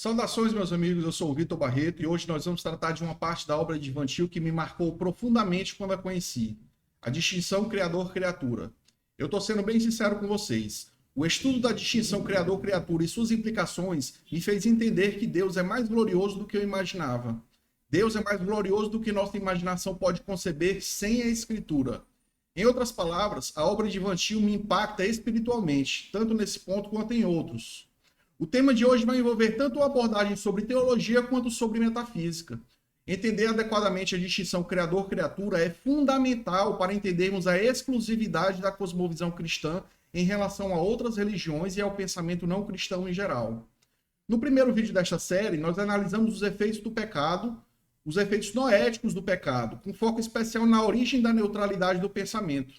Saudações, meus amigos. Eu sou o Vitor Barreto e hoje nós vamos tratar de uma parte da obra de Ivan Til que me marcou profundamente quando a conheci: a distinção criador-criatura. Eu estou sendo bem sincero com vocês. O estudo da distinção criador-criatura e suas implicações me fez entender que Deus é mais glorioso do que eu imaginava. Deus é mais glorioso do que nossa imaginação pode conceber sem a Escritura. Em outras palavras, a obra de Ivan Til me impacta espiritualmente, tanto nesse ponto quanto em outros. O tema de hoje vai envolver tanto uma abordagem sobre teologia quanto sobre metafísica. Entender adequadamente a distinção criador-criatura é fundamental para entendermos a exclusividade da cosmovisão cristã em relação a outras religiões e ao pensamento não cristão em geral. No primeiro vídeo desta série, nós analisamos os efeitos do pecado, os efeitos noéticos do pecado, com foco especial na origem da neutralidade do pensamento.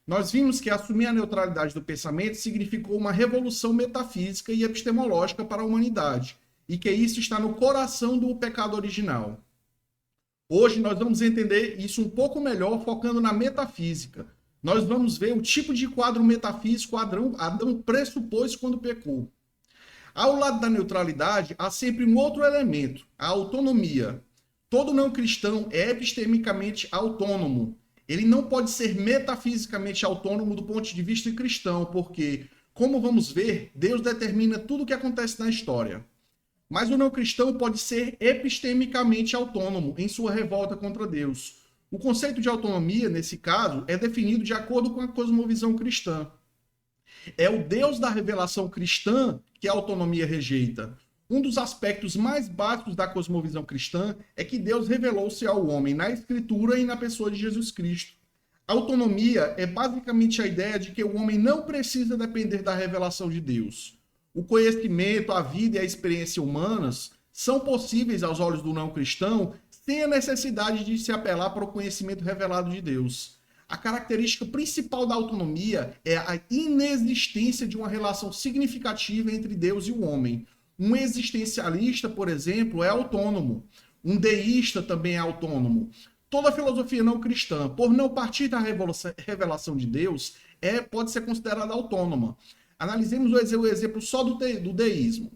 Nós vimos que assumir a neutralidade do pensamento significou uma revolução metafísica e epistemológica para a humanidade, e que isso está no coração do pecado original. Hoje nós vamos entender isso um pouco melhor, focando na metafísica. Nós vamos ver o tipo de quadro metafísico Adão pressupôs quando pecou. Ao lado da neutralidade, há sempre um outro elemento, a autonomia. Todo não cristão é epistemicamente autônomo. Ele não pode ser metafisicamente autônomo do ponto de vista cristão, porque, como vamos ver, Deus determina tudo o que acontece na história. Mas o não cristão pode ser epistemicamente autônomo em sua revolta contra Deus. O conceito de autonomia, nesse caso, é definido de acordo com a cosmovisão cristã. É o Deus da revelação cristã que a autonomia rejeita. Um dos aspectos mais básicos da cosmovisão cristã é que Deus revelou-se ao homem na Escritura e na pessoa de Jesus Cristo. A autonomia é basicamente a ideia de que o homem não precisa depender da revelação de Deus. O conhecimento, a vida e a experiência humanas são possíveis aos olhos do não cristão sem a necessidade de se apelar para o conhecimento revelado de Deus. A característica principal da autonomia é a inexistência de uma relação significativa entre Deus e o homem. Um existencialista, por exemplo, é autônomo. Um deísta também é autônomo. Toda a filosofia não cristã, por não partir da revelação de Deus, pode ser considerada autônoma. Analisemos o exemplo só do deísmo.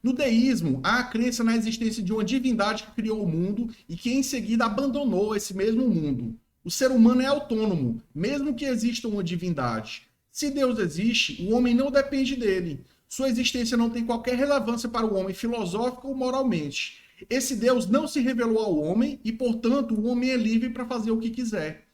No deísmo, há a crença na existência de uma divindade que criou o mundo e que em seguida abandonou esse mesmo mundo. O ser humano é autônomo, mesmo que exista uma divindade. Se Deus existe, o homem não depende dele. Sua existência não tem qualquer relevância para o homem filosófico ou moralmente. Esse Deus não se revelou ao homem e, portanto, o homem é livre para fazer o que quiser.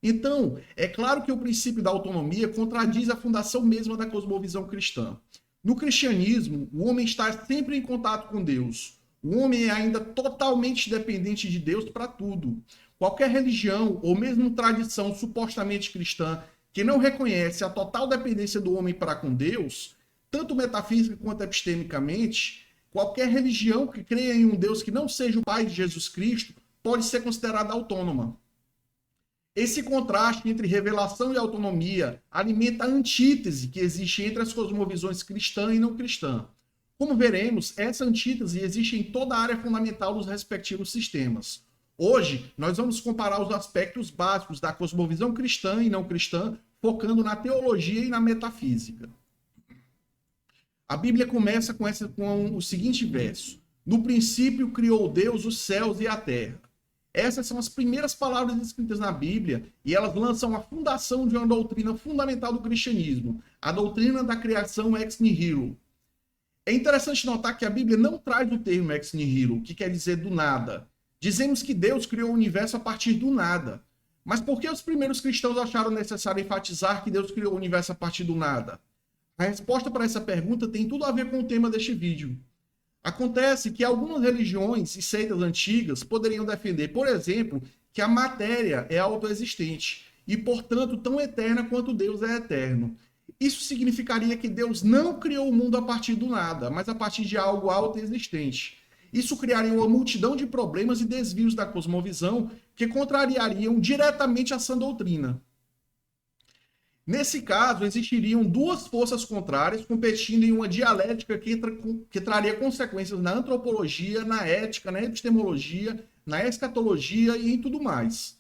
Então, é claro que o princípio da autonomia contradiz a fundação mesma da cosmovisão cristã. No cristianismo, o homem está sempre em contato com Deus. O homem é ainda totalmente dependente de Deus para tudo. Qualquer religião ou mesmo tradição supostamente cristã que não reconhece a total dependência do homem para com Deus, tanto metafísica quanto epistemicamente, qualquer religião que creia em um Deus que não seja o Pai de Jesus Cristo pode ser considerada autônoma. Esse contraste entre revelação e autonomia alimenta a antítese que existe entre as cosmovisões cristã e não cristã. Como veremos, essa antítese existe em toda a área fundamental dos respectivos sistemas. Hoje, nós vamos comparar os aspectos básicos da cosmovisão cristã e não cristã, focando na teologia e na metafísica. A Bíblia começa com o seguinte verso: no princípio criou Deus os céus e a terra. Essas são as primeiras palavras escritas na Bíblia e elas lançam a fundação de uma doutrina fundamental do cristianismo, a doutrina da criação ex nihilo. É interessante notar que a Bíblia não traz o termo ex nihilo, que quer dizer do nada. Dizemos que Deus criou o universo a partir do nada. Mas por que os primeiros cristãos acharam necessário enfatizar que Deus criou o universo a partir do nada? A resposta para essa pergunta tem tudo a ver com o tema deste vídeo. Acontece que algumas religiões e seitas antigas poderiam defender, por exemplo, que a matéria é autoexistente e, portanto, tão eterna quanto Deus é eterno. Isso significaria que Deus não criou o mundo a partir do nada, mas a partir de algo autoexistente. Isso criaria uma multidão de problemas e desvios da cosmovisão que contrariariam diretamente essa doutrina. Nesse caso, existiriam duas forças contrárias competindo em uma dialética que traria consequências na antropologia, na ética, na epistemologia, na escatologia e em tudo mais.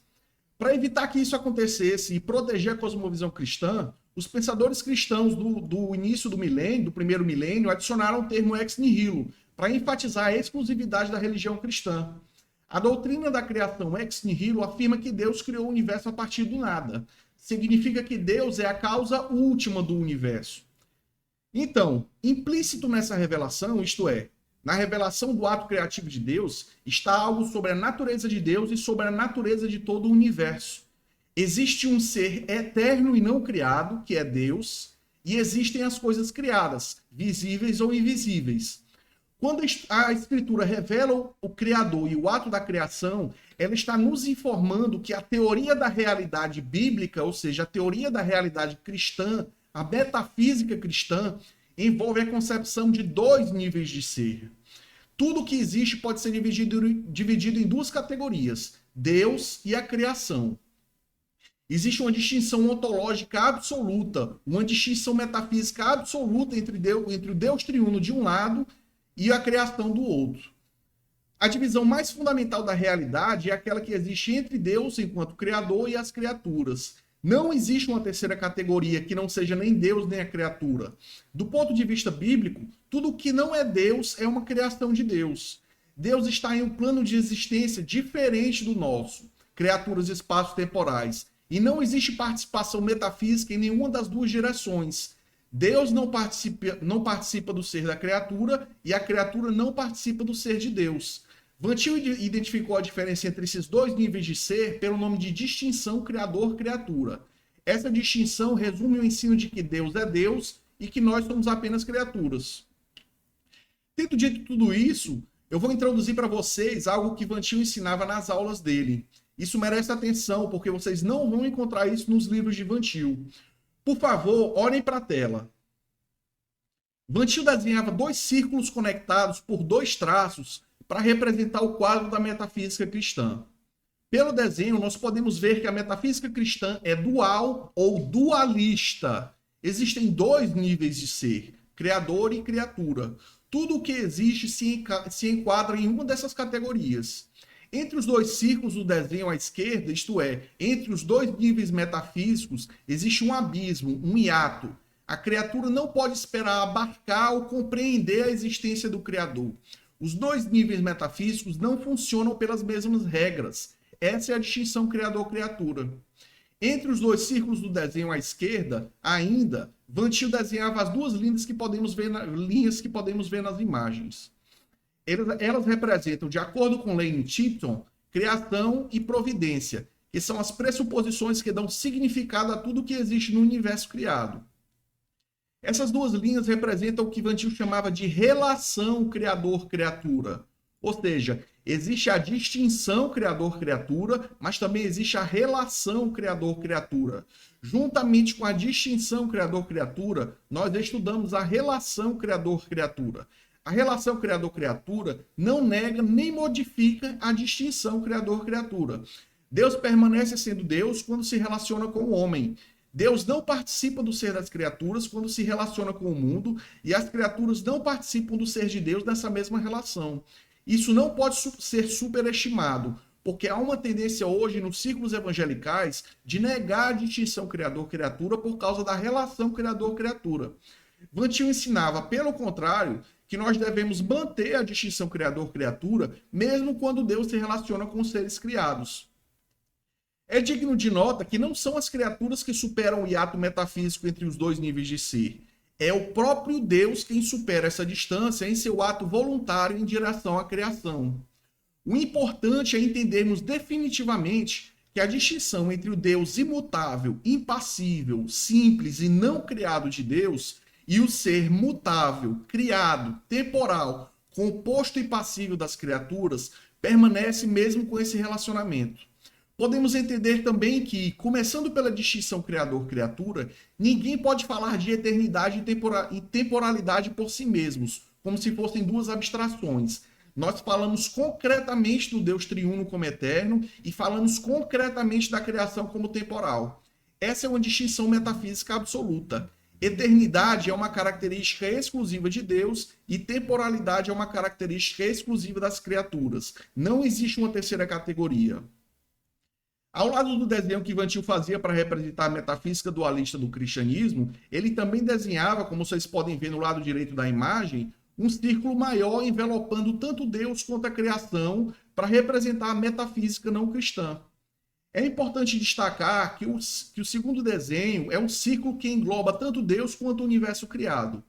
Para evitar que isso acontecesse e proteger a cosmovisão cristã, Os pensadores cristãos do início do milênio, do primeiro milênio, adicionaram o termo ex nihilo para enfatizar a exclusividade da religião cristã. A doutrina da criação ex nihilo afirma que Deus criou o universo a partir do nada. Significa que Deus é a causa última do universo. Então, implícito nessa revelação, isto é, na revelação do ato criativo de Deus, está algo sobre a natureza de Deus e sobre a natureza de todo o universo. Existe um ser eterno e não criado, que é Deus, e existem as coisas criadas, visíveis ou invisíveis. Quando a Escritura revela o Criador e o ato da criação, ela está nos informando que a teoria da realidade bíblica, ou seja, a teoria da realidade cristã, a metafísica cristã, envolve a concepção de dois níveis de ser. Tudo que existe pode ser dividido em duas categorias, Deus e a criação. Existe uma distinção ontológica absoluta, uma distinção metafísica absoluta entre o Deus triuno de um lado e a criação do outro. A divisão mais fundamental da realidade é aquela que existe entre Deus enquanto criador e as criaturas. Não existe uma terceira categoria que não seja nem Deus nem a criatura. Do ponto de vista bíblico, tudo que não é Deus é uma criação de Deus. Deus está em um plano de existência diferente do nosso, criaturas espaço-temporais. E não existe participação metafísica em nenhuma das duas direções. Deus não participa do ser da criatura e a criatura não participa do ser de Deus. Van Til identificou a diferença entre esses dois níveis de ser pelo nome de distinção criador-criatura. Essa distinção resume o ensino de que Deus é Deus e que nós somos apenas criaturas. Tendo dito tudo isso, eu vou introduzir para vocês algo que Van Til ensinava nas aulas dele. Isso merece atenção, porque vocês não vão encontrar isso nos livros de Van Til. Por favor, olhem para a tela. Van Til desenhava dois círculos conectados por dois traços para representar o quadro da metafísica cristã. Pelo desenho, nós podemos ver que a metafísica cristã é dual ou dualista. Existem dois níveis de ser, criador e criatura. Tudo o que existe se enquadra em uma dessas categorias. Entre os dois círculos do desenho à esquerda, isto é, entre os dois níveis metafísicos, existe um abismo, um hiato. A criatura não pode esperar abarcar ou compreender a existência do Criador. Os dois níveis metafísicos não funcionam pelas mesmas regras. Essa é a distinção criador-criatura. Entre os dois círculos do desenho à esquerda, ainda, Van Til desenhava as duas linhas que podemos ver nas imagens. Elas representam, de acordo com Lane Tipton, criação e providência, que são as pressuposições que dão significado a tudo que existe no universo criado. Essas duas linhas representam o que Van Til chamava de relação criador-criatura. Ou seja, existe a distinção criador-criatura, mas também existe a relação criador-criatura. Juntamente com a distinção criador-criatura, nós estudamos a relação criador-criatura. A relação criador-criatura não nega nem modifica a distinção criador-criatura. Deus permanece sendo Deus quando se relaciona com o homem. Deus não participa do ser das criaturas quando se relaciona com o mundo e as criaturas não participam do ser de Deus nessa mesma relação. Isso não pode ser superestimado, porque há uma tendência hoje nos círculos evangelicais de negar a distinção criador-criatura por causa da relação criador-criatura. Van Til ensinava, pelo contrário, que nós devemos manter a distinção criador-criatura mesmo quando Deus se relaciona com os seres criados. É digno de nota que não são as criaturas que superam o hiato metafísico entre os dois níveis de ser. É o próprio Deus quem supera essa distância em seu ato voluntário em direção à criação. O importante é entendermos definitivamente que a distinção entre o Deus imutável, impassível, simples e não criado de Deus e o ser mutável, criado, temporal, composto e passível das criaturas permanece mesmo com esse relacionamento. Podemos entender também que, começando pela distinção criador-criatura, ninguém pode falar de eternidade e temporalidade por si mesmos, como se fossem duas abstrações. Nós falamos concretamente do Deus triuno como eterno e falamos concretamente da criação como temporal. Essa é uma distinção metafísica absoluta. Eternidade é uma característica exclusiva de Deus e temporalidade é uma característica exclusiva das criaturas. Não existe uma terceira categoria. Ao lado do desenho que Vantil fazia para representar a metafísica dualista do cristianismo, ele também desenhava, como vocês podem ver no lado direito da imagem, um círculo maior envelopando tanto Deus quanto a criação para representar a metafísica não cristã. É importante destacar que o segundo desenho é um círculo que engloba tanto Deus quanto o universo criado.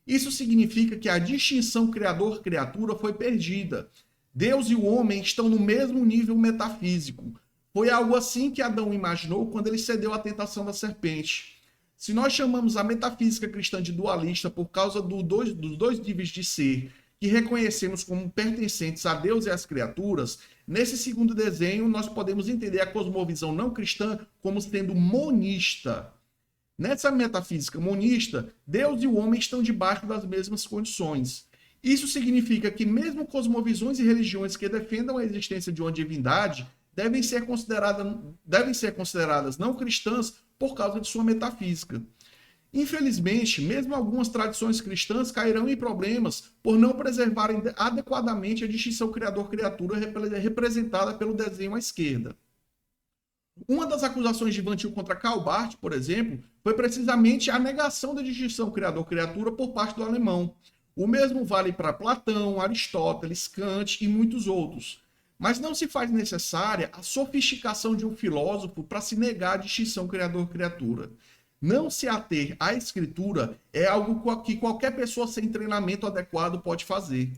Isso significa que a distinção criador-criatura foi perdida. Deus e o homem estão no mesmo nível metafísico. Foi algo assim que Adão imaginou quando ele cedeu à tentação da serpente. Se nós chamamos a metafísica cristã de dualista por causa dos dois níveis de ser que reconhecemos como pertencentes a Deus e às criaturas, nesse segundo desenho nós podemos entender a cosmovisão não cristã como sendo monista. Nessa metafísica monista, Deus e o homem estão debaixo das mesmas condições. Isso significa que mesmo cosmovisões e religiões que defendam a existência de uma divindade devem ser consideradas não cristãs por causa de sua metafísica. Infelizmente, mesmo algumas tradições cristãs cairão em problemas por não preservarem adequadamente a distinção criador-criatura representada pelo desenho à esquerda. Uma das acusações de Vantil contra Karl Barth, por exemplo, foi precisamente a negação da distinção criador-criatura por parte do alemão. O mesmo vale para Platão, Aristóteles, Kant e muitos outros. Mas não se faz necessária a sofisticação de um filósofo para se negar a distinção criador-criatura. Não se ater à escritura é algo que qualquer pessoa sem treinamento adequado pode fazer.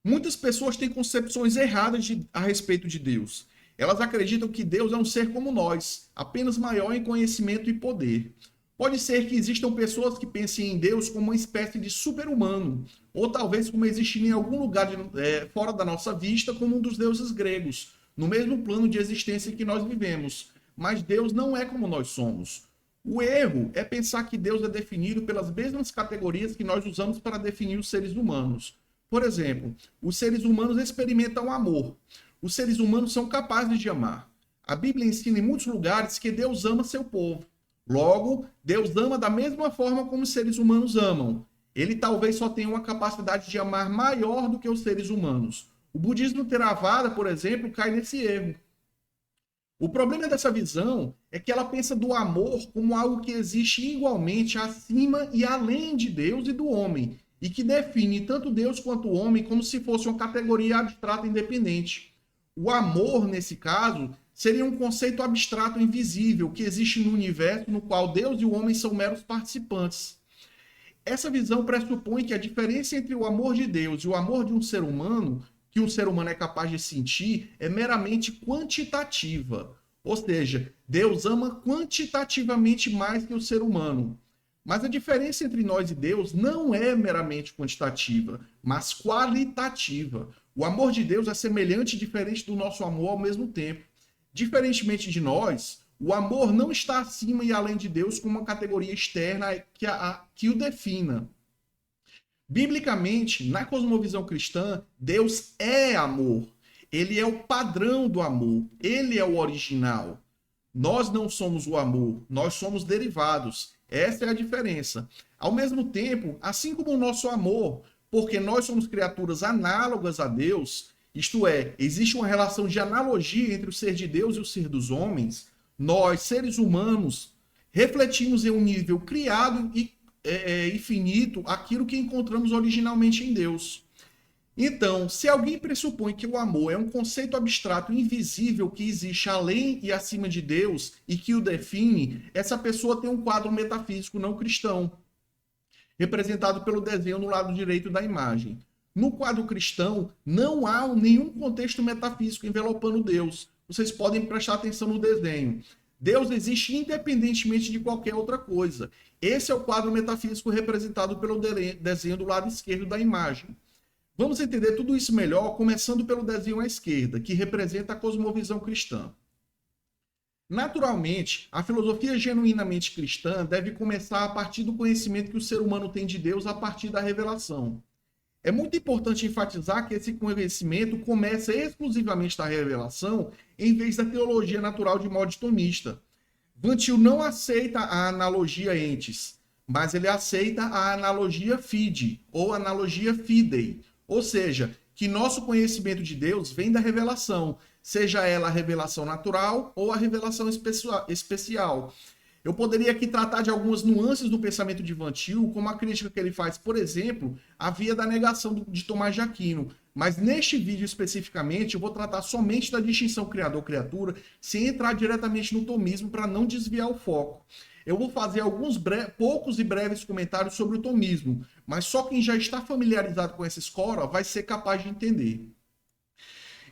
Muitas pessoas têm concepções erradas a respeito de Deus. Elas acreditam que Deus é um ser como nós, apenas maior em conhecimento e poder. Pode ser que existam pessoas que pensem em Deus como uma espécie de super-humano, ou talvez como existindo em algum lugar fora da nossa vista como um dos deuses gregos, no mesmo plano de existência que nós vivemos. Mas Deus não é como nós somos. O erro é pensar que Deus é definido pelas mesmas categorias que nós usamos para definir os seres humanos. Por exemplo, os seres humanos experimentam amor. Os seres humanos são capazes de amar. A Bíblia ensina em muitos lugares que Deus ama seu povo. Logo, Deus ama da mesma forma como os seres humanos amam. Ele talvez só tenha uma capacidade de amar maior do que os seres humanos. O budismo Theravada, por exemplo, cai nesse erro. O problema dessa visão é que ela pensa do amor como algo que existe igualmente acima e além de Deus e do homem, e que define tanto Deus quanto o homem como se fosse uma categoria abstrata independente. O amor, nesse caso, seria um conceito abstrato invisível que existe no universo no qual Deus e o homem são meros participantes. Essa visão pressupõe que a diferença entre o amor de Deus e o amor de um ser humano, que um ser humano é capaz de sentir, é meramente quantitativa. Ou seja, Deus ama quantitativamente mais que o ser humano. Mas a diferença entre nós e Deus não é meramente quantitativa, mas qualitativa. O amor de Deus é semelhante e diferente do nosso amor ao mesmo tempo. Diferentemente de nós, o amor não está acima e além de Deus como uma categoria externa que o defina. Biblicamente, na cosmovisão cristã, Deus é amor. Ele é o padrão do amor. Ele é o original. Nós não somos o amor, nós somos derivados. Essa é a diferença. Ao mesmo tempo, assim como o nosso amor, porque nós somos criaturas análogas a Deus, isto é, existe uma relação de analogia entre o ser de Deus e o ser dos homens, nós, seres humanos, refletimos em um nível criado e infinito aquilo que encontramos originalmente em Deus. Então, se alguém pressupõe que o amor é um conceito abstrato invisível que existe além e acima de Deus e que o define, essa pessoa tem um quadro metafísico não cristão, representado pelo desenho no lado direito da imagem. No quadro cristão, não há nenhum contexto metafísico envelopando Deus. Vocês podem prestar atenção no desenho. Deus existe independentemente de qualquer outra coisa. Esse é o quadro metafísico representado pelo desenho do lado esquerdo da imagem. Vamos entender tudo isso melhor, começando pelo desenho à esquerda, que representa a cosmovisão cristã. Naturalmente, a filosofia genuinamente cristã deve começar a partir do conhecimento que o ser humano tem de Deus a partir da revelação. É muito importante enfatizar que esse conhecimento começa exclusivamente da revelação, em vez da teologia natural de modo tomista. Vantil não aceita a analogia entes, mas ele aceita a analogia fide, ou analogia fidei. Ou seja, que nosso conhecimento de Deus vem da revelação, seja ela a revelação natural ou a revelação especial. Eu poderia aqui tratar de algumas nuances do pensamento de Van Til, como a crítica que ele faz, por exemplo, à via da negação de Tomás de Aquino. Mas neste vídeo especificamente, eu vou tratar somente da distinção criador-criatura, sem entrar diretamente no tomismo para não desviar o foco. Eu vou fazer alguns poucos e breves comentários sobre o tomismo, mas só quem já está familiarizado com essa escola vai ser capaz de entender.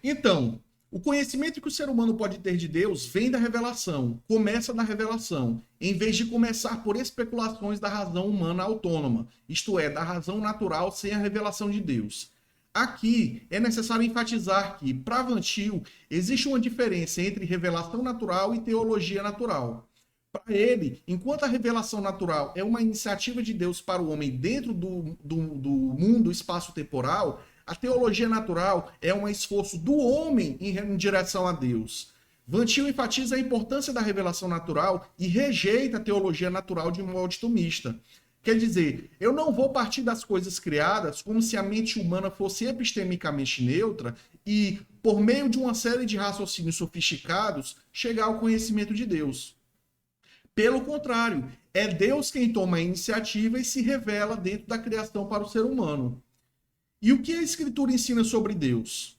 Então, o conhecimento que o ser humano pode ter de Deus vem da revelação, começa na revelação, em vez de começar por especulações da razão humana autônoma, isto é, da razão natural sem a revelação de Deus. Aqui é necessário enfatizar que, para Van Til, existe uma diferença entre revelação natural e teologia natural. Para ele, enquanto a revelação natural é uma iniciativa de Deus para o homem dentro do mundo espaço-temporal, a teologia natural é um esforço do homem em direção a Deus. Van Til enfatiza a importância da revelação natural e rejeita a teologia natural de um modo tomista. Quer dizer, eu não vou partir das coisas criadas como se a mente humana fosse epistemicamente neutra e, por meio de uma série de raciocínios sofisticados, chegar ao conhecimento de Deus. Pelo contrário, é Deus quem toma a iniciativa e se revela dentro da criação para o ser humano. E o que a Escritura ensina sobre Deus?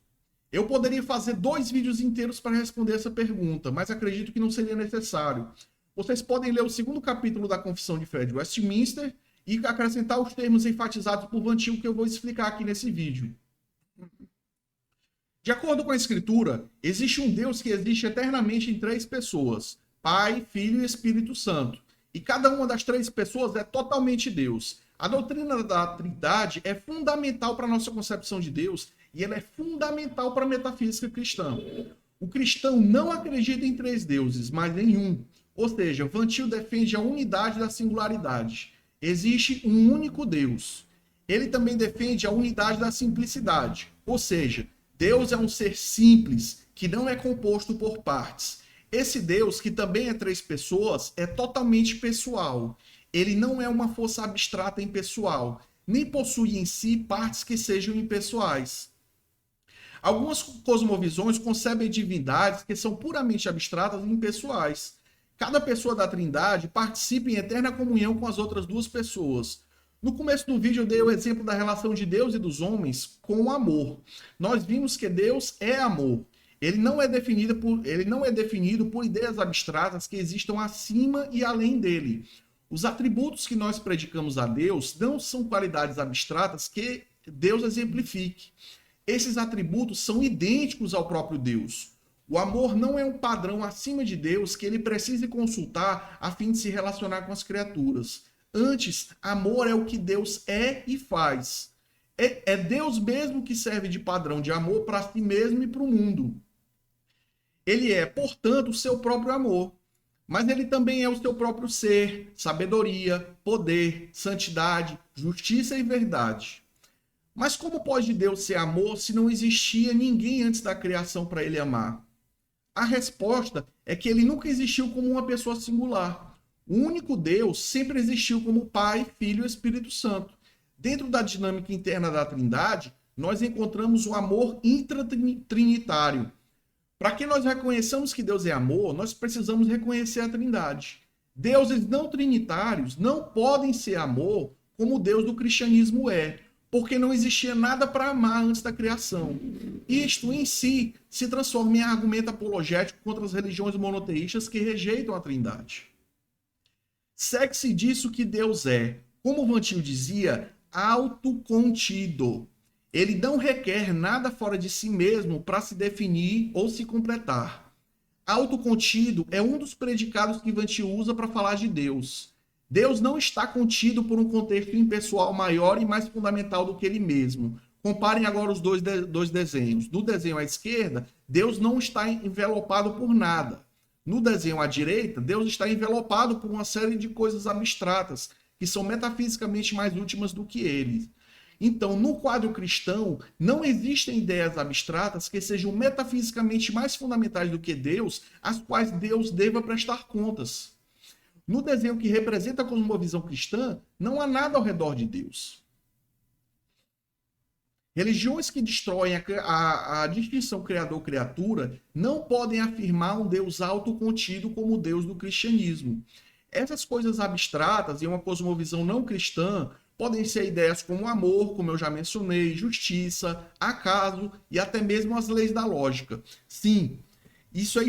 Eu poderia fazer 2 vídeos inteiros para responder essa pergunta, mas acredito que não seria necessário. Vocês podem ler o 2º capítulo da Confissão de Fé de Westminster e acrescentar os termos enfatizados por Van Til que eu vou explicar aqui nesse vídeo. De acordo com a Escritura, existe um Deus que existe eternamente em 3 pessoas, Pai, Filho e Espírito Santo. E cada uma das 3 pessoas é totalmente Deus. A doutrina da Trindade é fundamental para a nossa concepção de Deus e ela é fundamental para a metafísica cristã. O cristão não acredita em 3 deuses, mas em um. Ou seja, Van Til defende a unidade da singularidade. Existe um único Deus. Ele também defende a unidade da simplicidade. Ou seja, Deus é um ser simples, que não é composto por partes. Esse Deus, que também é 3 pessoas, é totalmente pessoal. Ele não é uma força abstrata impessoal, nem possui em si partes que sejam impessoais. Algumas cosmovisões concebem divindades que são puramente abstratas e impessoais. Cada pessoa da Trindade participa em eterna comunhão com as outras 2 pessoas. No começo do vídeo eu dei o exemplo da relação de Deus e dos homens com o amor. Nós vimos que Deus é amor. Ele não é definido por ideias abstratas que existam acima e além dele. Os atributos que nós predicamos a Deus não são qualidades abstratas que Deus exemplifique. Esses atributos são idênticos ao próprio Deus. O amor não é um padrão acima de Deus que ele precise consultar a fim de se relacionar com as criaturas. Antes, amor é o que Deus é e faz. É Deus mesmo que serve de padrão de amor para si mesmo e para o mundo. Ele é, portanto, o seu próprio amor. Mas ele também é o seu próprio ser, sabedoria, poder, santidade, justiça e verdade. Mas como pode Deus ser amor se não existia ninguém antes da criação para ele amar? A resposta é que ele nunca existiu como uma pessoa singular. O único Deus sempre existiu como Pai, Filho e Espírito Santo. Dentro da dinâmica interna da Trindade, nós encontramos o amor intratrinitário. Para que nós reconheçamos que Deus é amor, nós precisamos reconhecer a Trindade. Deuses não trinitários não podem ser amor como o Deus do cristianismo é, porque não existia nada para amar antes da criação. Isto em si se transforma em argumento apologético contra as religiões monoteístas que rejeitam a Trindade. Segue-se disso que Deus é, como Van Til dizia, autocontido. Ele não requer nada fora de si mesmo para se definir ou se completar. Autocontido é um dos predicados que Van Til usa para falar de Deus. Deus não está contido por um contexto impessoal maior e mais fundamental do que ele mesmo. Comparem agora os dois desenhos. No desenho à esquerda, Deus não está envelopado por nada. No desenho à direita, Deus está envelopado por uma série de coisas abstratas, que são metafisicamente mais últimas do que ele. Então, no quadro cristão, não existem ideias abstratas que sejam metafisicamente mais fundamentais do que Deus, às quais Deus deva prestar contas. No desenho que representa a cosmovisão cristã, não há nada ao redor de Deus. Religiões que destroem a distinção criador-criatura não podem afirmar um Deus autocontido como o Deus do cristianismo. Essas coisas abstratas e uma cosmovisão não cristã podem ser ideias como amor, como eu já mencionei, justiça, acaso e até mesmo as leis da lógica. Sim, isso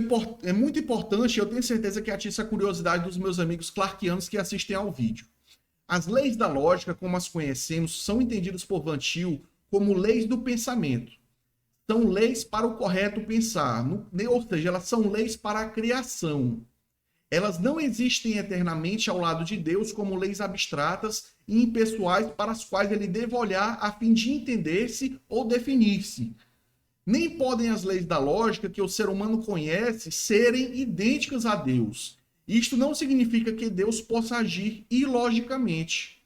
é muito importante e eu tenho certeza que atiça a curiosidade dos meus amigos clarkianos que assistem ao vídeo. As leis da lógica, como as conhecemos, são entendidas por Van Til como leis do pensamento. São leis para o correto pensar, ou seja, elas são leis para a criação. Elas não existem eternamente ao lado de Deus como leis abstratas e impessoais para as quais ele deve olhar a fim de entender-se ou definir-se. Nem podem as leis da lógica que o ser humano conhece serem idênticas a Deus. Isto não significa que Deus possa agir ilogicamente.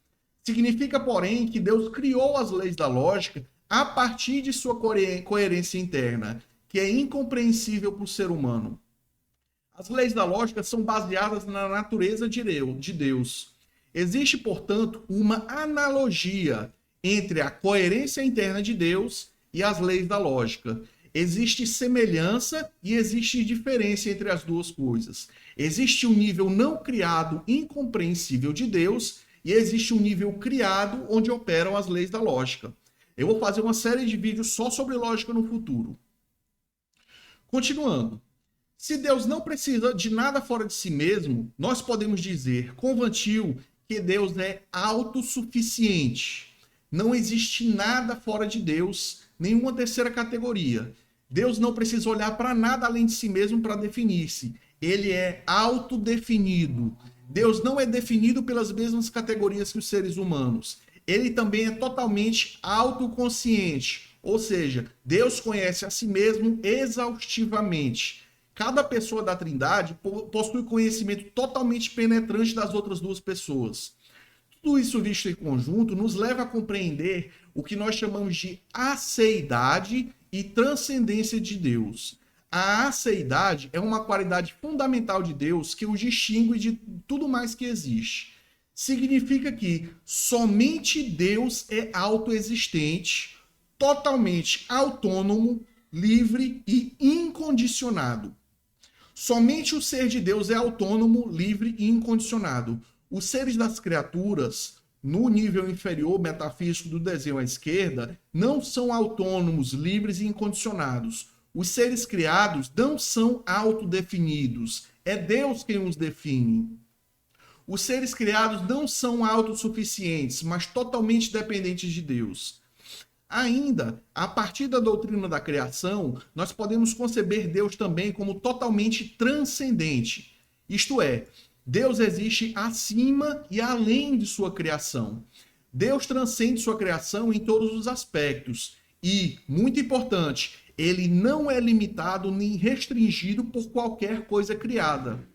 Significa, porém, que Deus criou as leis da lógica a partir de sua coerência interna, que é incompreensível para o ser humano. As leis da lógica são baseadas na natureza de Deus. Existe, portanto, uma analogia entre a coerência interna de Deus e as leis da lógica. Existe semelhança e existe diferença entre as duas coisas. Existe um nível não criado, incompreensível de Deus, e existe um nível criado onde operam as leis da lógica. Eu vou fazer uma série de vídeos só sobre lógica no futuro. Continuando. Se Deus não precisa de nada fora de si mesmo, nós podemos dizer com Van Til que Deus é autossuficiente. Não existe nada fora de Deus, nenhuma terceira categoria. Deus não precisa olhar para nada além de si mesmo para definir-se. Ele é autodefinido. Deus não é definido pelas mesmas categorias que os seres humanos. Ele também é totalmente autoconsciente. Ou seja, Deus conhece a si mesmo exaustivamente. Cada pessoa da Trindade possui conhecimento totalmente penetrante das outras duas pessoas. Tudo isso visto em conjunto nos leva a compreender o que nós chamamos de aceidade e transcendência de Deus. A aceidade é uma qualidade fundamental de Deus que o distingue de tudo mais que existe. Significa que somente Deus é autoexistente, totalmente autônomo, livre e incondicionado. Somente o ser de Deus é autônomo, livre e incondicionado. Os seres das criaturas, no nível inferior metafísico do desenho à esquerda, não são autônomos, livres e incondicionados. Os seres criados não são autodefinidos. É Deus quem os define. Os seres criados não são autossuficientes, mas totalmente dependentes de Deus. Ainda, a partir da doutrina da criação, nós podemos conceber Deus também como totalmente transcendente. Isto é, Deus existe acima e além de sua criação. Deus transcende sua criação em todos os aspectos. E, muito importante, ele não é limitado nem restringido por qualquer coisa criada.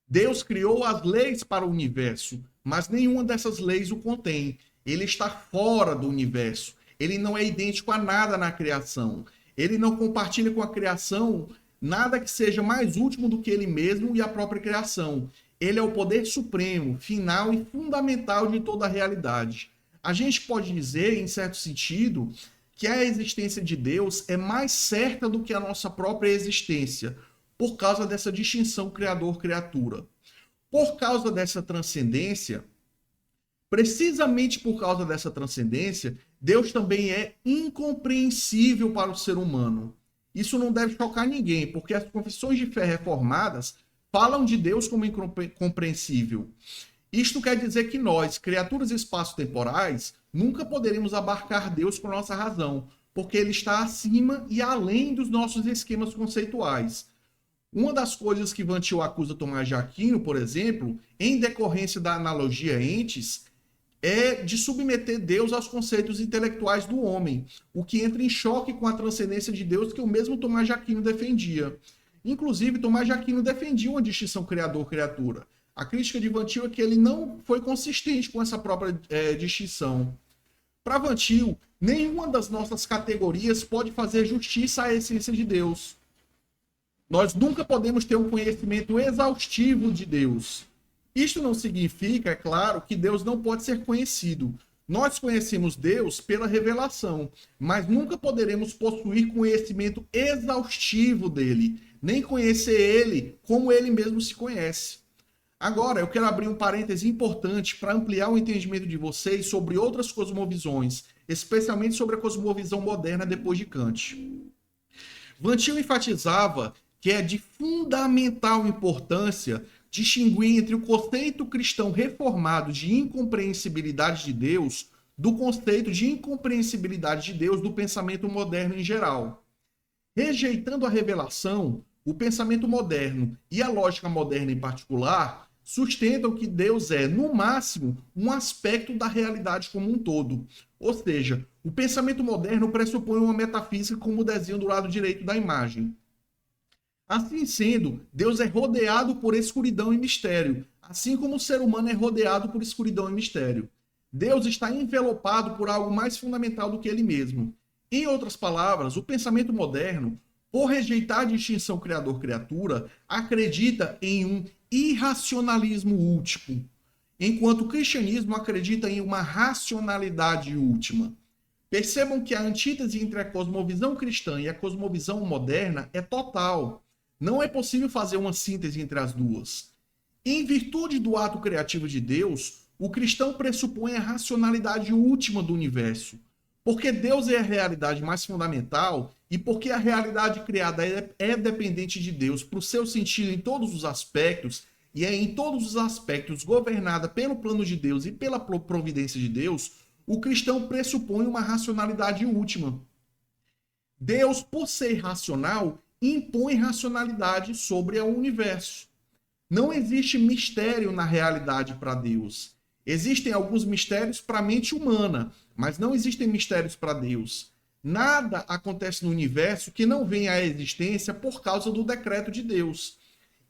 Deus criou as leis para o universo, mas nenhuma dessas leis o contém. Ele está fora do universo. Ele não é idêntico a nada na criação. Ele não compartilha com a criação nada que seja mais último do que ele mesmo e a própria criação. Ele é o poder supremo, final e fundamental de toda a realidade. A gente pode dizer, em certo sentido, que a existência de Deus é mais certa do que a nossa própria existência, por causa dessa distinção criador-criatura. Por causa dessa transcendência, precisamente por causa dessa transcendência, Deus também é incompreensível para o ser humano. Isso não deve chocar ninguém, porque as confissões de fé reformadas falam de Deus como incompreensível. Isto quer dizer que nós, criaturas espaço-temporais, nunca poderemos abarcar Deus com nossa razão, porque ele está acima e além dos nossos esquemas conceituais. Uma das coisas que Van Til acusa Tomás de Aquino, por exemplo, em decorrência da analogia entes, é de submeter Deus aos conceitos intelectuais do homem, o que entra em choque com a transcendência de Deus que o mesmo Tomás de Aquino defendia. Inclusive, Tomás de Aquino defendia uma distinção criador-criatura. A crítica de Van Til é que ele não foi consistente com essa própria distinção. Para Van Til, nenhuma das nossas categorias pode fazer justiça à essência de Deus. Nós nunca podemos ter um conhecimento exaustivo de Deus. Isto não significa, é claro, que Deus não pode ser conhecido. Nós conhecemos Deus pela revelação, mas nunca poderemos possuir conhecimento exaustivo dele, nem conhecer ele como ele mesmo se conhece. Agora, eu quero abrir um parêntese importante para ampliar o entendimento de vocês sobre outras cosmovisões, especialmente sobre a cosmovisão moderna depois de Kant. Van Til enfatizava que é de fundamental importância distinguir entre o conceito cristão reformado de incompreensibilidade de Deus do conceito de incompreensibilidade de Deus do pensamento moderno em geral. Rejeitando a revelação, o pensamento moderno e a lógica moderna em particular sustentam que Deus é, no máximo, um aspecto da realidade como um todo. Ou seja, o pensamento moderno pressupõe uma metafísica como o desenho do lado direito da imagem. Assim sendo, Deus é rodeado por escuridão e mistério, assim como o ser humano é rodeado por escuridão e mistério. Deus está envelopado por algo mais fundamental do que ele mesmo. Em outras palavras, o pensamento moderno, por rejeitar a distinção criador-criatura, acredita em um irracionalismo último, enquanto o cristianismo acredita em uma racionalidade última. Percebam que a antítese entre a cosmovisão cristã e a cosmovisão moderna é total. Não é possível fazer uma síntese entre as duas. Em virtude do ato criativo de Deus, o cristão pressupõe a racionalidade última do universo, porque Deus é a realidade mais fundamental e porque a realidade criada é dependente de Deus para o seu sentido em todos os aspectos, e é em todos os aspectos governada pelo plano de Deus e pela providência de Deus, o cristão pressupõe uma racionalidade última. Deus, por ser racional, impõe racionalidade sobre o universo. Não existe mistério na realidade para Deus. Existem alguns mistérios para a mente humana, mas não existem mistérios para Deus. Nada acontece no universo que não venha à existência por causa do decreto de Deus.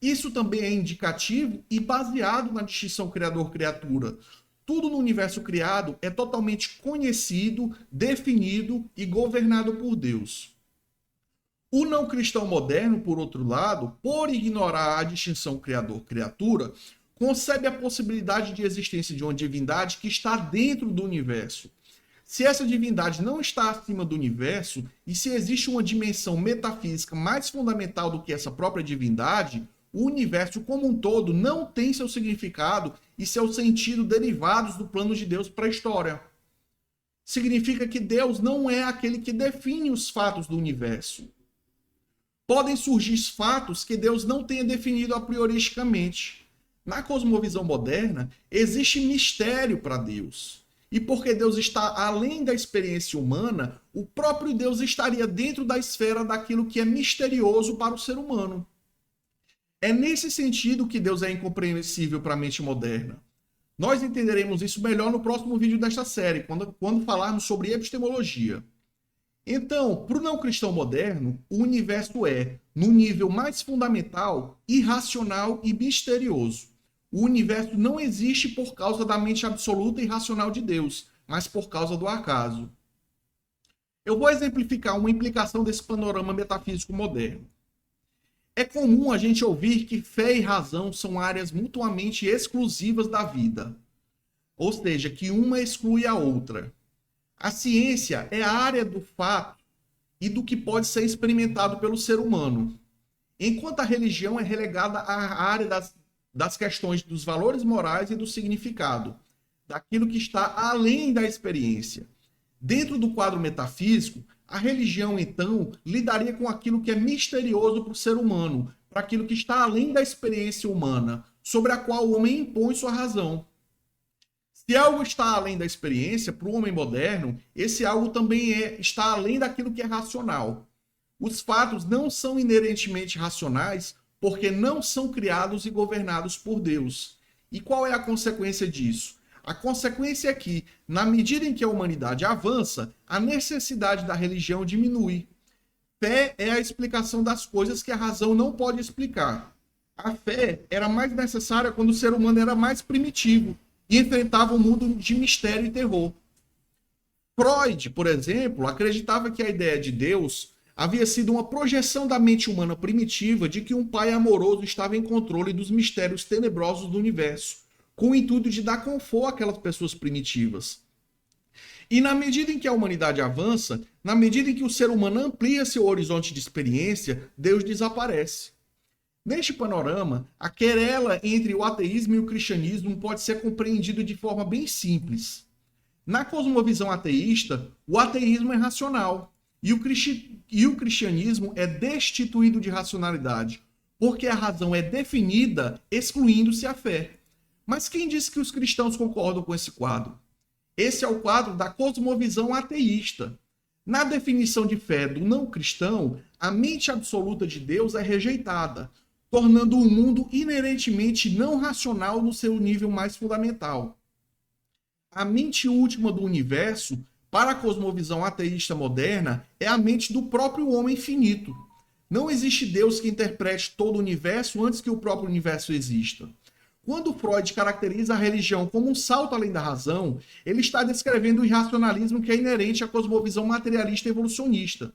Isso também é indicativo e baseado na distinção criador-criatura. Tudo no universo criado é totalmente conhecido, definido e governado por Deus. O não cristão moderno, por outro lado, por ignorar a distinção criador-criatura, concebe a possibilidade de existência de uma divindade que está dentro do universo. Se essa divindade não está acima do universo, e se existe uma dimensão metafísica mais fundamental do que essa própria divindade, o universo como um todo não tem seu significado e seu sentido derivados do plano de Deus para a história. Significa que Deus não é aquele que define os fatos do universo. Podem surgir fatos que Deus não tenha definido a prioristicamente. Na cosmovisão moderna, existe mistério para Deus. E porque Deus está além da experiência humana, o próprio Deus estaria dentro da esfera daquilo que é misterioso para o ser humano. É nesse sentido que Deus é incompreensível para a mente moderna. Nós entenderemos isso melhor no próximo vídeo desta série, quando falarmos sobre epistemologia. Então, para o não cristão moderno, o universo é, no nível mais fundamental, irracional e misterioso. O universo não existe por causa da mente absoluta e racional de Deus, mas por causa do acaso. Eu vou exemplificar uma implicação desse panorama metafísico moderno. É comum a gente ouvir que fé e razão são áreas mutuamente exclusivas da vida. Ou seja, que uma exclui a outra. A ciência é a área do fato e do que pode ser experimentado pelo ser humano, enquanto a religião é relegada à área das questões dos valores morais e do significado, daquilo que está além da experiência. Dentro do quadro metafísico, a religião, então, lidaria com aquilo que é misterioso para o ser humano, para aquilo que está além da experiência humana, sobre a qual o homem impõe sua razão. Se algo está além da experiência, para o homem moderno, esse algo também está além daquilo que é racional. Os fatos não são inerentemente racionais porque não são criados e governados por Deus. E qual é a consequência disso? A consequência é que, na medida em que a humanidade avança, a necessidade da religião diminui. Fé é a explicação das coisas que a razão não pode explicar. A fé era mais necessária quando o ser humano era mais primitivo e enfrentava um mundo de mistério e terror. Freud, por exemplo, acreditava que a ideia de Deus havia sido uma projeção da mente humana primitiva de que um pai amoroso estava em controle dos mistérios tenebrosos do universo, com o intuito de dar conforto àquelas pessoas primitivas. E na medida em que a humanidade avança, na medida em que o ser humano amplia seu horizonte de experiência, Deus desaparece. Neste panorama, a querela entre o ateísmo e o cristianismo pode ser compreendido de forma bem simples. Na cosmovisão ateísta, o ateísmo é racional e o cristianismo é destituído de racionalidade, porque a razão é definida excluindo-se a fé. Mas quem disse que os cristãos concordam com esse quadro? Esse é o quadro da cosmovisão ateísta. Na definição de fé do não cristão, a mente absoluta de Deus é rejeitada, tornando o mundo inerentemente não racional no seu nível mais fundamental. A mente última do universo, para a cosmovisão ateísta moderna, é a mente do próprio homem finito. Não existe Deus que interprete todo o universo antes que o próprio universo exista. Quando Freud caracteriza a religião como um salto além da razão, ele está descrevendo o irracionalismo que é inerente à cosmovisão materialista evolucionista.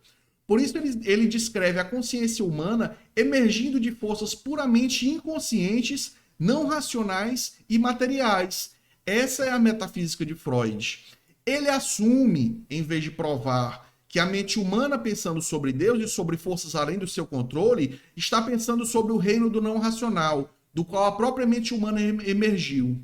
Por isso ele descreve a consciência humana emergindo de forças puramente inconscientes, não racionais e materiais. Essa é a metafísica de Freud. Ele assume, em vez de provar, que a mente humana, pensando sobre Deus e sobre forças além do seu controle, está pensando sobre o reino do não racional, do qual a própria mente humana emergiu.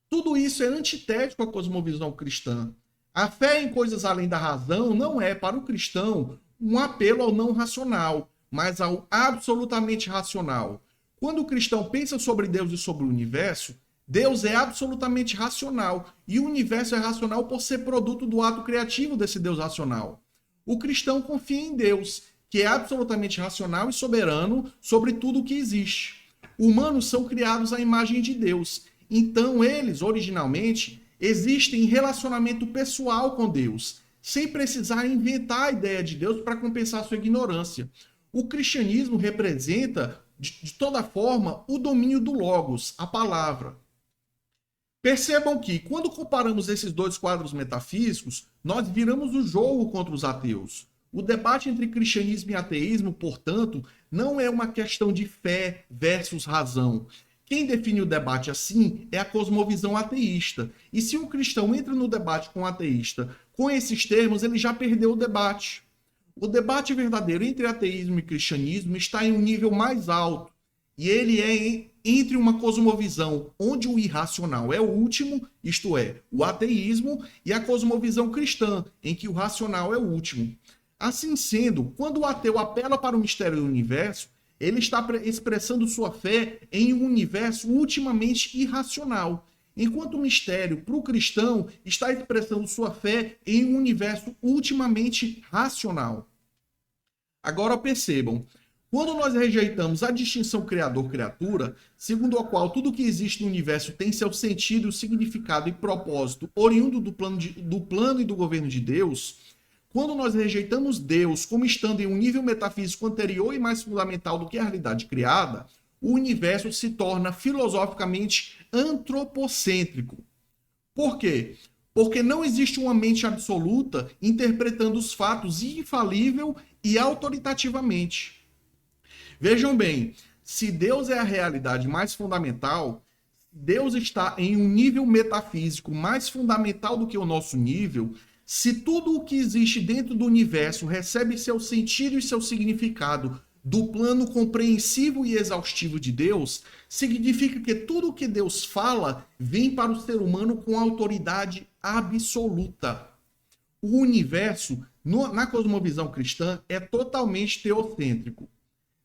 Tudo isso é antitético à cosmovisão cristã. A fé em coisas além da razão não é, para o cristão, um apelo ao não racional, mas ao absolutamente racional. Quando o cristão pensa sobre Deus e sobre o universo, Deus é absolutamente racional e o universo é racional por ser produto do ato criativo desse Deus racional. O cristão confia em Deus, que é absolutamente racional e soberano sobre tudo o que existe. Humanos são criados à imagem de Deus, então eles, originalmente, existem em relacionamento pessoal com Deus, sem precisar inventar a ideia de Deus para compensar sua ignorância. O cristianismo representa, de toda forma, o domínio do Logos, a palavra. Percebam que, quando comparamos esses dois quadros metafísicos, nós viramos o jogo contra os ateus. O debate entre cristianismo e ateísmo, portanto, não é uma questão de fé versus razão. Quem define o debate assim é a cosmovisão ateísta. E se um cristão entra no debate com um ateísta com esses termos, ele já perdeu o debate. O debate verdadeiro entre ateísmo e cristianismo está em um nível mais alto. E ele é entre uma cosmovisão onde o irracional é o último, isto é, o ateísmo, e a cosmovisão cristã, em que o racional é o último. Assim sendo, quando o ateu apela para o mistério do universo, ele está expressando sua fé em um universo ultimamente irracional, enquanto o mistério, para o cristão, está expressando sua fé em um universo ultimamente racional. Agora percebam, quando nós rejeitamos a distinção criador-criatura, segundo a qual tudo que existe no universo tem seu sentido, significado e propósito oriundo do plano e do governo de Deus, quando nós rejeitamos Deus como estando em um nível metafísico anterior e mais fundamental do que a realidade criada, o universo se torna filosoficamente antropocêntrico. Por quê? Porque não existe uma mente absoluta interpretando os fatos infalível e autoritativamente. Vejam bem, se Deus é a realidade mais fundamental, Deus está em um nível metafísico mais fundamental do que o nosso nível. Se tudo o que existe dentro do universo recebe seu sentido e seu significado do plano compreensivo e exaustivo de Deus, significa que tudo o que Deus fala vem para o ser humano com autoridade absoluta. O universo, na cosmovisão cristã, é totalmente teocêntrico.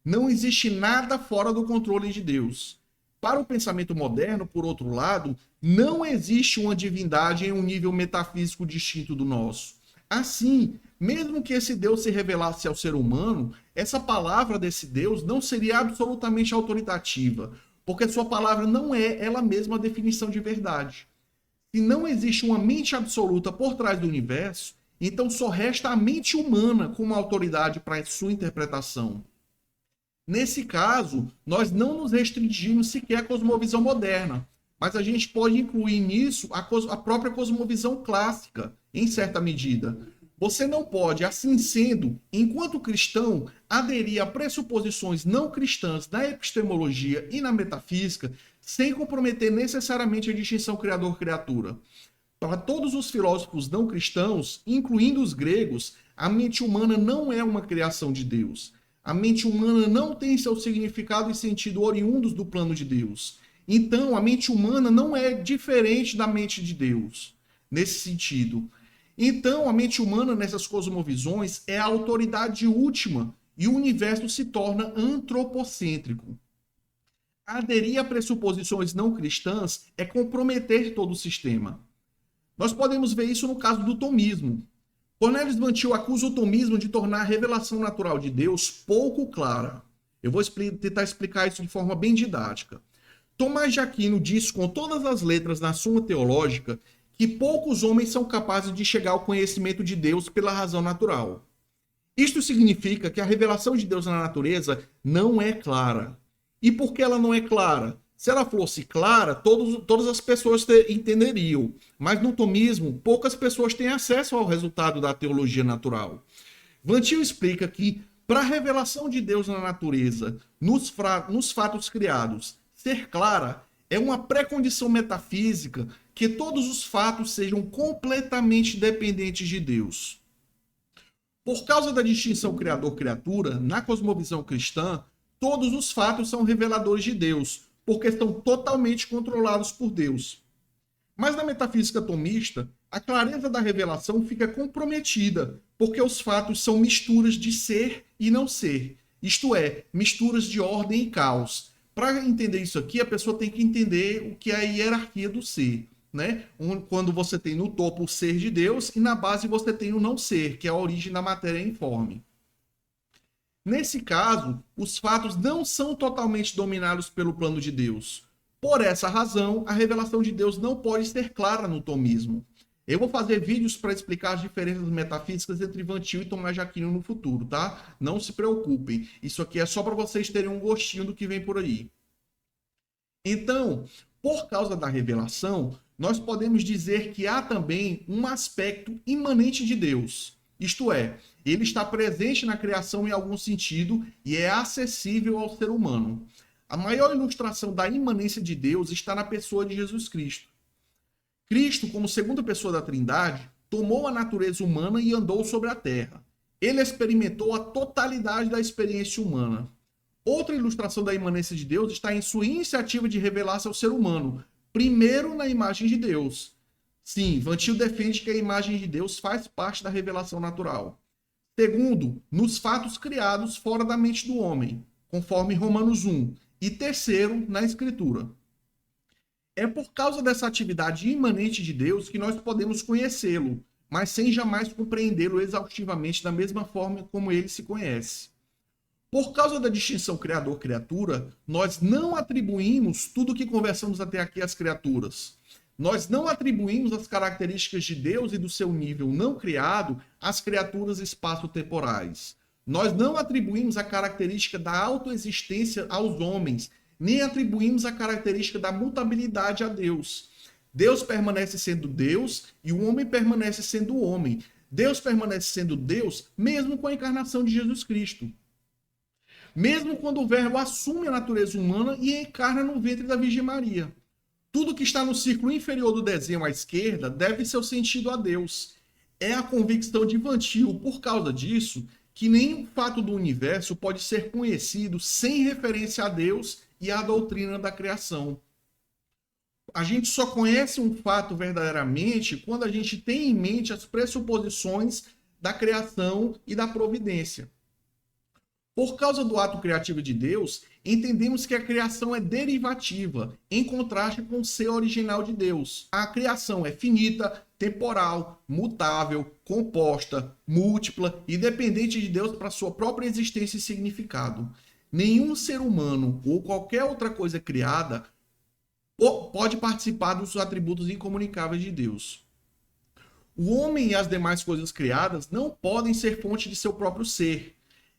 Não existe nada fora do controle de Deus. Para o pensamento moderno, por outro lado, não existe uma divindade em um nível metafísico distinto do nosso. Assim, mesmo que esse Deus se revelasse ao ser humano, essa palavra desse Deus não seria absolutamente autoritativa, porque sua palavra não é ela mesma a definição de verdade. Se não existe uma mente absoluta por trás do universo, então só resta a mente humana como autoridade para sua interpretação. Nesse caso, nós não nos restringimos sequer à cosmovisão moderna, mas a gente pode incluir nisso a própria cosmovisão clássica, em certa medida. Você não pode, assim sendo, enquanto cristão, aderir a pressuposições não cristãs na epistemologia e na metafísica, sem comprometer necessariamente a distinção criador-criatura. Para todos os filósofos não cristãos, incluindo os gregos, a mente humana não é uma criação de Deus. A mente humana não tem seu significado e sentido oriundos do plano de Deus. Então, a mente humana não é diferente da mente de Deus, nesse sentido. Então, a mente humana, nessas cosmovisões, é a autoridade última e o universo se torna antropocêntrico. Aderir a pressuposições não cristãs é comprometer todo o sistema. Nós podemos ver isso no caso do tomismo. Cornelius Van Til acusa o tomismo de tornar a revelação natural de Deus pouco clara. Eu vou tentar explicar isso de forma bem didática. Tomás de Aquino diz com todas as letras na Suma Teológica que poucos homens são capazes de chegar ao conhecimento de Deus pela razão natural. Isto significa que a revelação de Deus na natureza não é clara. E por que ela não é clara? Se ela fosse clara, todas as pessoas entenderiam. Mas no tomismo, poucas pessoas têm acesso ao resultado da teologia natural. Van Til explica que, para a revelação de Deus na natureza, nos fatos criados, ser clara é uma pré-condição metafísica que todos os fatos sejam completamente dependentes de Deus. Por causa da distinção criador-criatura, na cosmovisão cristã, todos os fatos são reveladores de Deus, porque estão totalmente controlados por Deus. Mas na metafísica tomista, a clareza da revelação fica comprometida, porque os fatos são misturas de ser e não ser, isto é, misturas de ordem e caos. Para entender isso aqui, a pessoa tem que entender o que é a hierarquia do ser, né? Quando você tem no topo o ser de Deus e na base você tem o não ser, que é a origem da matéria informe. Nesse caso, os fatos não são totalmente dominados pelo plano de Deus. Por essa razão, a revelação de Deus não pode ser clara no tomismo. Eu vou fazer vídeos para explicar as diferenças metafísicas entre Van Til e Tomás de Aquino no futuro, tá? Não se preocupem. Isso aqui é só para vocês terem um gostinho do que vem por aí. Então, por causa da revelação, nós podemos dizer que há também um aspecto imanente de Deus. Isto é, ele está presente na criação em algum sentido e é acessível ao ser humano. A maior ilustração da imanência de Deus está na pessoa de Jesus Cristo. Cristo, como segunda pessoa da Trindade, tomou a natureza humana e andou sobre a terra. Ele experimentou a totalidade da experiência humana. Outra ilustração da imanência de Deus está em sua iniciativa de revelar-se ao ser humano, primeiro na imagem de Deus. Sim, Van Til defende que a imagem de Deus faz parte da revelação natural. Segundo, nos fatos criados fora da mente do homem, conforme Romanos 1. E terceiro, na Escritura. É por causa dessa atividade imanente de Deus que nós podemos conhecê-lo, mas sem jamais compreendê-lo exaustivamente da mesma forma como ele se conhece. Por causa da distinção criador-criatura, nós não atribuímos tudo o que conversamos até aqui às criaturas. Nós não atribuímos as características de Deus e do seu nível não criado às criaturas espaço-temporais. Nós não atribuímos a característica da autoexistência aos homens, nem atribuímos a característica da mutabilidade a Deus. Deus permanece sendo Deus e o homem permanece sendo homem. Deus permanece sendo Deus mesmo com a encarnação de Jesus Cristo. Mesmo quando o Verbo assume a natureza humana e encarna no ventre da Virgem Maria. Tudo que está no círculo inferior do desenho à esquerda deve seu sentido a Deus. É a convicção de Van Til, por causa disso, que nenhum fato do universo pode ser conhecido sem referência a Deus e à doutrina da criação. A gente só conhece um fato verdadeiramente quando a gente tem em mente as pressuposições da criação e da providência. Por causa do ato criativo de Deus, entendemos que a criação é derivativa, em contraste com o ser original de Deus. A criação é finita, temporal, mutável, composta, múltipla e dependente de Deus para sua própria existência e significado. Nenhum ser humano ou qualquer outra coisa criada pode participar dos atributos incomunicáveis de Deus. O homem e as demais coisas criadas não podem ser fonte de seu próprio ser.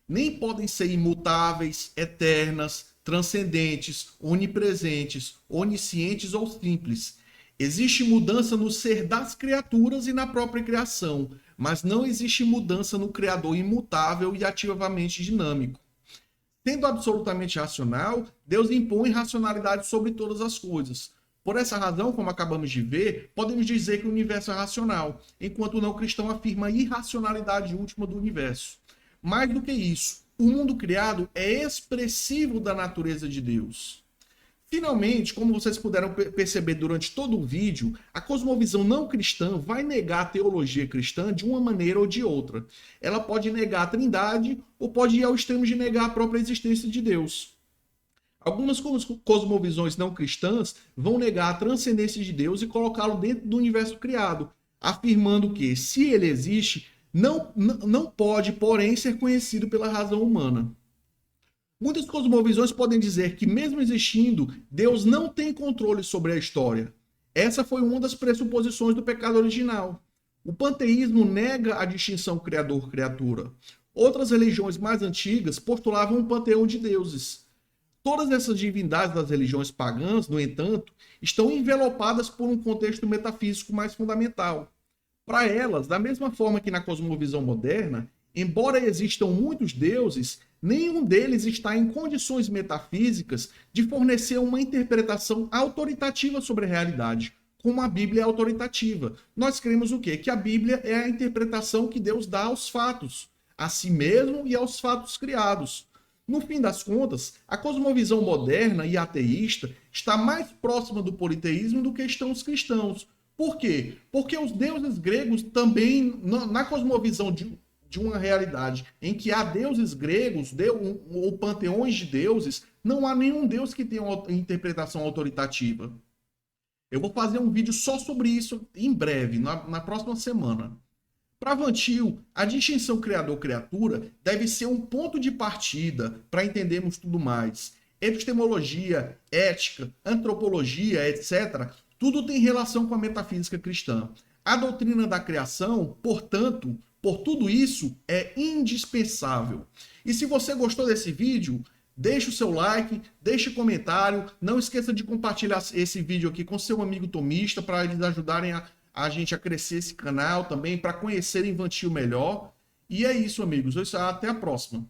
Nem podem ser imutáveis, eternas, transcendentes, onipresentes, oniscientes ou simples. Existe mudança no ser das criaturas e na própria criação, mas não existe mudança no Criador imutável e ativamente dinâmico. Sendo absolutamente racional, Deus impõe racionalidade sobre todas as coisas. Por essa razão, como acabamos de ver, podemos dizer que o universo é racional, enquanto o não cristão afirma a irracionalidade última do universo. Mais do que isso, o mundo criado é expressivo da natureza de Deus. Finalmente, como vocês puderam perceber durante todo o vídeo, a cosmovisão não cristã vai negar a teologia cristã de uma maneira ou de outra. Ela pode negar a trindade ou pode ir ao extremo de negar a própria existência de Deus. Algumas cosmovisões não cristãs vão negar a transcendência de Deus e colocá-lo dentro do universo criado, afirmando que, se ele existe, não pode, porém, ser conhecido pela razão humana. Muitas cosmovisões podem dizer que, mesmo existindo, Deus não tem controle sobre a história. Essa foi uma das pressuposições do pecado original. O panteísmo nega a distinção criador-criatura. Outras religiões mais antigas postulavam um panteão de deuses. Todas essas divindades das religiões pagãs, no entanto, estão envelopadas por um contexto metafísico mais fundamental. Para elas, da mesma forma que na cosmovisão moderna, embora existam muitos deuses, nenhum deles está em condições metafísicas de fornecer uma interpretação autoritativa sobre a realidade, como a Bíblia é autoritativa. Nós cremos o quê? Que a Bíblia é a interpretação que Deus dá aos fatos, a si mesmo e aos fatos criados. No fim das contas, a cosmovisão moderna e ateísta está mais próxima do politeísmo do que estão os cristãos. Por quê? Porque os deuses gregos também, na cosmovisão de uma realidade em que há deuses gregos ou panteões de deuses, não há nenhum deus que tenha uma interpretação autoritativa. Eu vou fazer um vídeo só sobre isso em breve, na próxima semana. Para Van Til, a distinção criador-criatura deve ser um ponto de partida para entendermos tudo mais. Epistemologia, ética, antropologia, etc., tudo tem relação com a metafísica cristã. A doutrina da criação, portanto, por tudo isso, é indispensável. E se você gostou desse vídeo, deixe o seu like, deixe comentário, não esqueça de compartilhar esse vídeo aqui com seu amigo tomista para eles ajudarem a gente a crescer esse canal também, para conhecerem Van Til melhor. E é isso, amigos. Até a próxima.